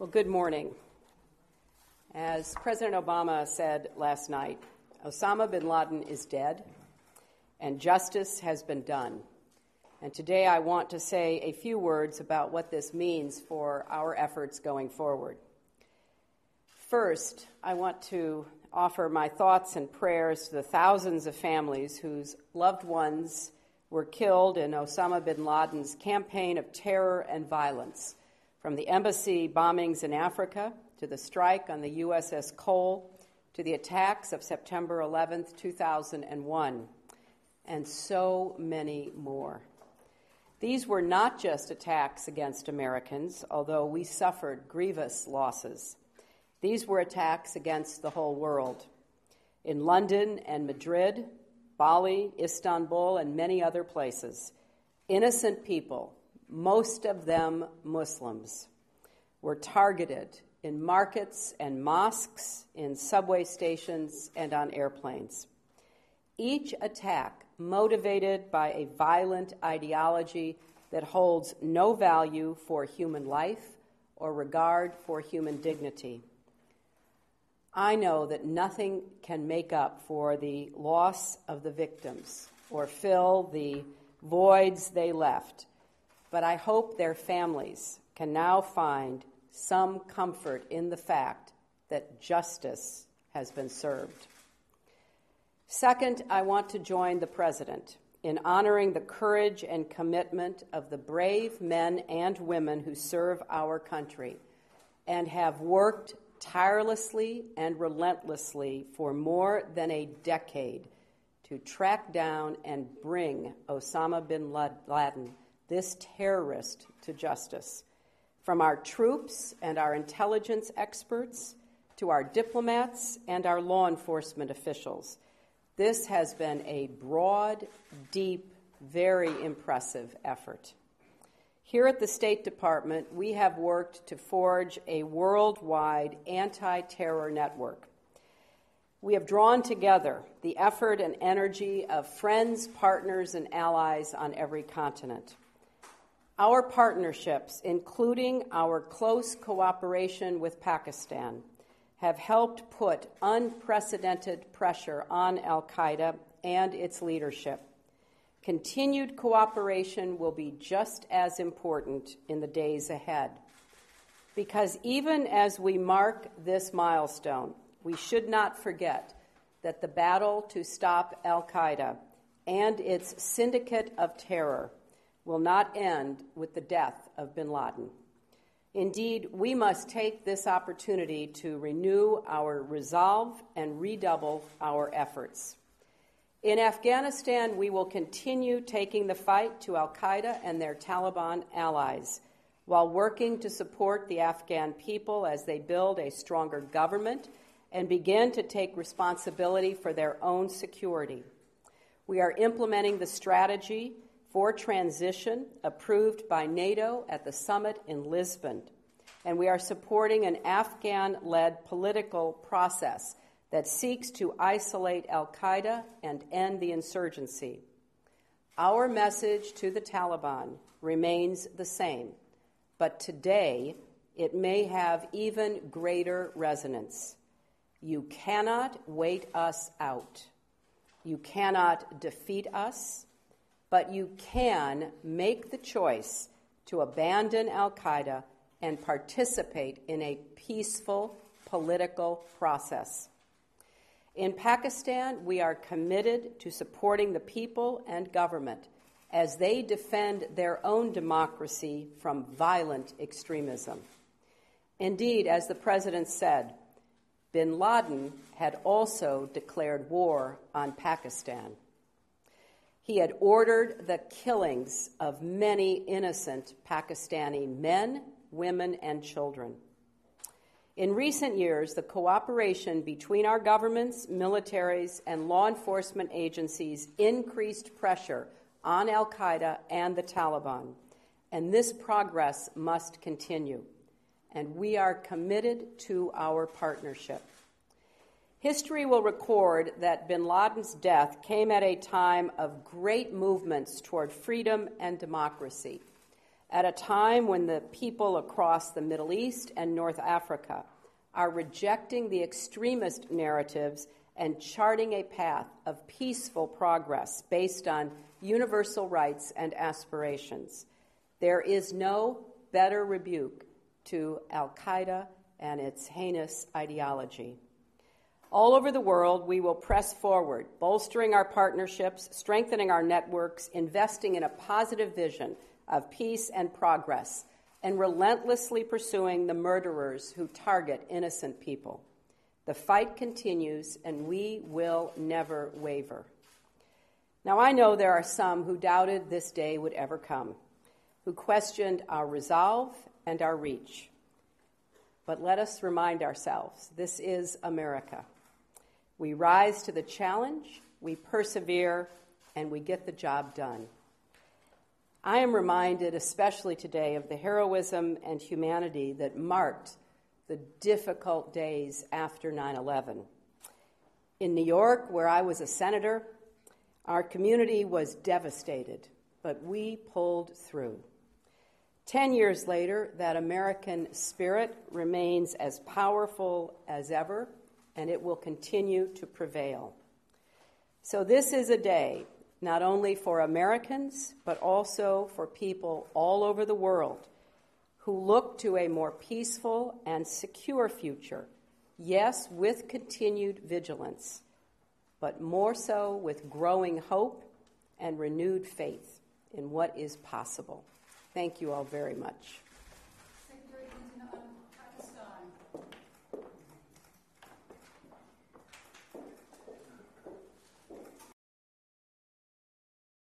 Well, good morning. As President Obama said last night, Osama bin Laden is dead, and justice has been done. And today I want to say a few words about what this means for our efforts going forward. First, I want to offer my thoughts and prayers to the thousands of families whose loved ones were killed in Osama bin Laden's campaign of terror and violence, from the embassy bombings in Africa to the strike on the USS Cole to the attacks of September 11th, 2001, and so many more. These were not just attacks against Americans, although we suffered grievous losses. These were attacks against the whole world. In London and Madrid, Bali, Istanbul, and many other places, innocent people, most of them Muslims, were targeted in markets and mosques, in subway stations, and on airplanes. Each attack motivated by a violent ideology that holds no value for human life or regard for human dignity. I know that nothing can make up for the loss of the victims or fill the voids they left, but I hope their families can now find some comfort in the fact that justice has been served. Second, I want to join the President in honoring the courage and commitment of the brave men and women who serve our country and have worked tirelessly and relentlessly for more than a decade to track down and bring Osama bin Laden, this terrorist, to justice. From our troops and our intelligence experts to our diplomats and our law enforcement officials, this has been a broad, deep, very impressive effort. Here at the State Department, we have worked to forge a worldwide anti-terror network. We have drawn together the effort and energy of friends, partners, and allies on every continent. Our partnerships, including our close cooperation with Pakistan, have helped put unprecedented pressure on al-Qaeda and its leadership. Continued cooperation will be just as important in the days ahead, because even as we mark this milestone, we should not forget that the battle to stop al-Qaeda and its syndicate of terror will not end with the death of bin Laden. Indeed, we must take this opportunity to renew our resolve and redouble our efforts. In Afghanistan, we will continue taking the fight to al-Qaeda and their Taliban allies, while working to support the Afghan people as they build a stronger government and begin to take responsibility for their own security. We are implementing the strategy for transition approved by NATO at the summit in Lisbon, and we are supporting an Afghan-led political process that seeks to isolate al-Qaeda and end the insurgency. Our message to the Taliban remains the same, but today it may have even greater resonance. You cannot wait us out. You cannot defeat us, but you can make the choice to abandon al-Qaeda and participate in a peaceful political process. In Pakistan, we are committed to supporting the people and government as they defend their own democracy from violent extremism. Indeed, as the President said, bin Laden had also declared war on Pakistan. He had ordered the killings of many innocent Pakistani men, women, and children. In recent years, the cooperation between our governments, militaries, and law enforcement agencies increased pressure on al-Qaeda and the Taliban, and this progress must continue, and we are committed to our partnership. History will record that bin Laden's death came at a time of great movements toward freedom and democracy, at a time when the people across the Middle East and North Africa are rejecting the extremist narratives and charting a path of peaceful progress based on universal rights and aspirations. There is no better rebuke to al-Qaeda and its heinous ideology. All over the world, we will press forward, bolstering our partnerships, strengthening our networks, investing in a positive vision of peace and progress, and relentlessly pursuing the murderers who target innocent people. The fight continues, and we will never waver. Now, I know there are some who doubted this day would ever come, who questioned our resolve and our reach. But let us remind ourselves, this is America. We rise to the challenge, we persevere, and we get the job done. I am reminded, especially today, of the heroism and humanity that marked the difficult days after 9/11. In New York, where I was a senator, our community was devastated, but we pulled through. 10 years later, that American spirit remains as powerful as ever, and it will continue to prevail. So this is a day not only for Americans, but also for people all over the world who look to a more peaceful and secure future, yes, with continued vigilance, but more so with growing hope and renewed faith in what is possible. Thank you all very much.